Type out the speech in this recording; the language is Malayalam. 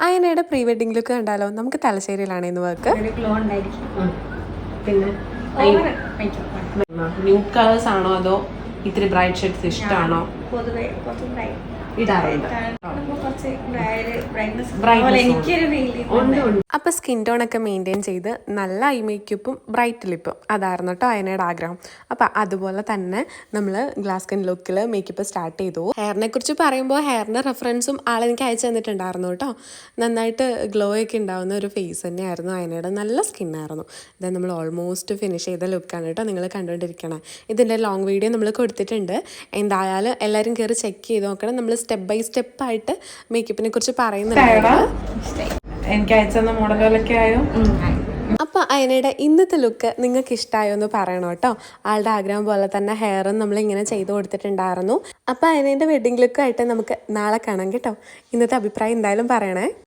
അയനയുടെ പ്രീ വെഡിങ് ലുക്ക് കണ്ടാലോ? നമുക്ക് തലശ്ശേരിയിലാണ് ഇന്ന് വർക്ക്. പിന്നെ ന്യൂഡ് കളേഴ്സ് ആണോ അതോ ഇത്തിരി ബ്രൈറ്റ് ഷെയ്ഡ്സ് ഇഷ്ടമാണോ? ഇടാറുണ്ട്. അപ്പൊ സ്കിൻ ടോൺ ഒക്കെ മെയിൻറ്റെയിൻ ചെയ്ത് നല്ല ഐ മേക്കപ്പും ബ്രൈറ്റ് ലിപ്പും അതായിരുന്നു കേട്ടോ അയനയുടെ ആഗ്രഹം. അപ്പൊ അതുപോലെ തന്നെ നമ്മൾ ഗ്ലാസ് സ്കിൻ ലുക്കിൽ മേക്കപ്പ് സ്റ്റാർട്ട് ചെയ്തു. ഹെയറിനെ കുറിച്ച് പറയുമ്പോൾ ഹെയറിന്റെ റെഫറൻസും ആളെനിക്ക് അയച്ചു തന്നിട്ടുണ്ടായിരുന്നു കേട്ടോ. നന്നായിട്ട് ഗ്ലോ ഒക്കെ ഉണ്ടാവുന്ന ഒരു ഫേസ് തന്നെയായിരുന്നു അയനയുടെ. നല്ല സ്കിന്നായിരുന്നു. ഇത് നമ്മൾ ഓൾമോസ്റ്റ് ഫിനിഷ് ചെയ്ത ലുക്കാണ് കേട്ടോ നിങ്ങൾ കണ്ടുകൊണ്ടിരിക്കണം. ഇതിൻ്റെ ലോങ് വീഡിയോ നമ്മൾ കൊടുത്തിട്ടുണ്ട്. എന്തായാലും എല്ലാവരും കയറി ചെക്ക് ചെയ്ത് നോക്കണം. നമ്മൾ സ്റ്റെപ്പ് ബൈ സ്റ്റെപ്പ് ആയിട്ട് മേക്കപ്പിനെ കുറിച്ച് പറയുന്നുണ്ട്. എനിക്ക് അയച്ചെന്ന മോഡലുകളൊക്കെ ആയോ? അപ്പോൾ അയനയുടെ ഇന്നത്തെ ലുക്ക് നിങ്ങൾക്ക് ഇഷ്ടമായോ എന്ന് പറയണം കേട്ടോ. ആളുടെ ആഗ്രഹം പോലെ തന്നെ ഹെയറും നമ്മളിങ്ങനെ ചെയ്ത് കൊടുത്തിട്ടുണ്ടായിരുന്നു. അപ്പോൾ അയനേൻ്റെ വെഡിങ് ലുക്കായിട്ട് നമുക്ക് നാളെ കാണാം കേട്ടോ. ഇന്നത്തെ അഭിപ്രായം എന്തായാലും പറയണേ.